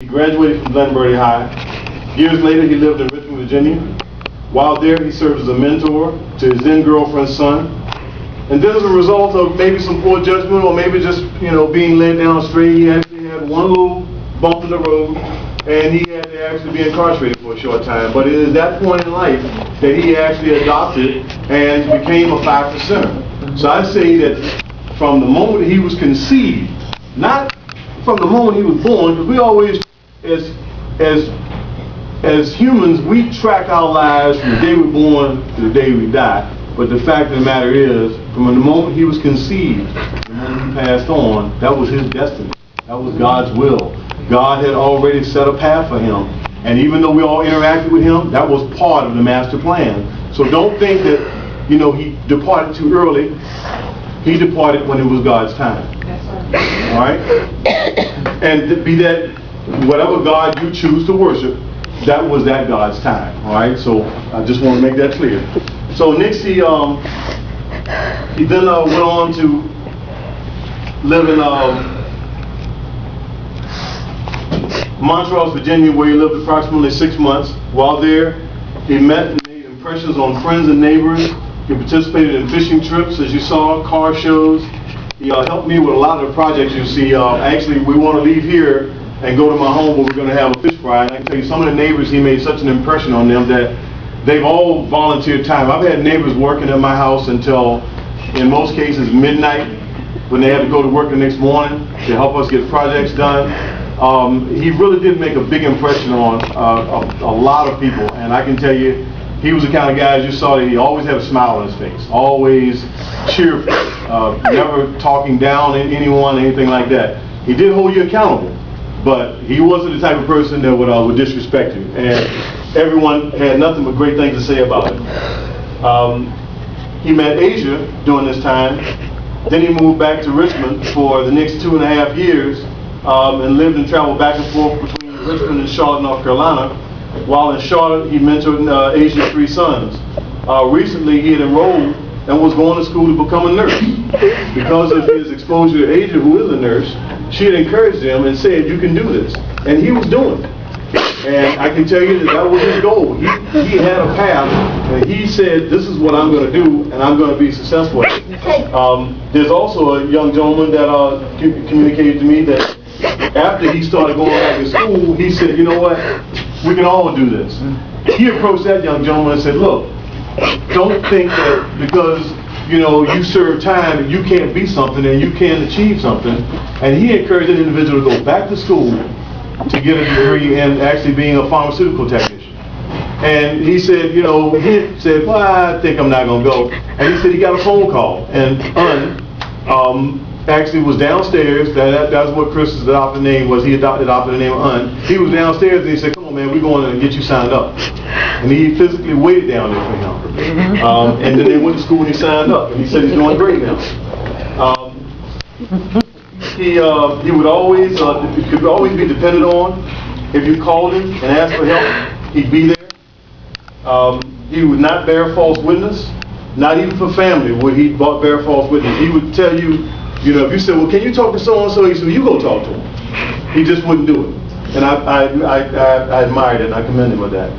He graduated from Glenbury High. Years later, he lived in Richmond, Virginia. While there, he served as a mentor to his then girlfriend's son. And then as a result of maybe some poor judgment or maybe just, being led down a string, he actually had one little bump in the road and he had to actually be incarcerated for a short time. But it is that point in life that he actually adopted and became a 5%er. So I say that from the moment he was conceived, not from the moment he was born, because we always, as humans, we track our lives from the day we're born to the day we die. But the fact of the matter is, from the moment he was conceived, the moment he passed on, that was his destiny. That was God's will. God had already set a path for him. And even though we all interacted with him, that was part of the master plan. So don't think that, he departed too early. He departed when it was God's time. All right? And be that whatever God you choose to worship, that was that God's time. All right? So I just want to make that clear. So next he then went on to live in Montrose, Virginia, where he lived approximately 6 months. While there, he met and made impressions on friends and neighbors. He participated in fishing trips, as you saw, car shows. He helped me with a lot of the projects you see. Actually, we want to leave here and go to my home where we're going to have a fish fry. And I can tell you, some of the neighbors, he made such an impression on them that they've all volunteered time. I've had neighbors working at my house until, in most cases, midnight, when they had to go to work the next morning to help us get projects done. He really did make a big impression on a lot of people, and I can tell you, he was the kind of guy, as you saw, that he always had a smile on his face, always cheerful, never talking down at anyone, anything like that. He did hold you accountable, but he wasn't the type of person that would disrespect you, and everyone had nothing but great things to say about him. He met Asia during this time. Then he moved back to Richmond for the next 2.5 years and lived and traveled back and forth between Richmond and Charlotte, North Carolina. While in Charlotte, he mentored Asia's 3 sons. Recently, he had enrolled and was going to school to become a nurse. Because of his exposure to Asia, who is a nurse, she had encouraged him and said, "You can do this." And he was doing it. And I can tell you that was his goal. He had a path, and he said, "This is what I'm going to do, and I'm going to be successful." There's also a young gentleman that communicated to me that after he started going back to school, he said, "You know what? We can all do this." He approached that young gentleman and said, "Look, don't think that because you serve time, you can't be something and you can't achieve something." And he encouraged that individual to go back to school to get a degree in actually being a pharmaceutical technician. And he said, he said, "Well, I think I'm not going to go." And he said he got a phone call, and actually was downstairs. That's what Chris's adopted name was. He adopted the name of He was downstairs and he said, "Come on, man, we're going to get you signed up." And he physically waited down there for him. And then they went to school and he signed up. And he said he's doing great now. He would always, could always be depended on. If you called him and asked for help, he'd be there. He would not bear false witness. Not even for family would he bear false witness. He would tell you, if you said, "Well, can you talk to so-and-so?" He said, "Well, you go talk to him." He just wouldn't do it. And I admired it and I commend him for that.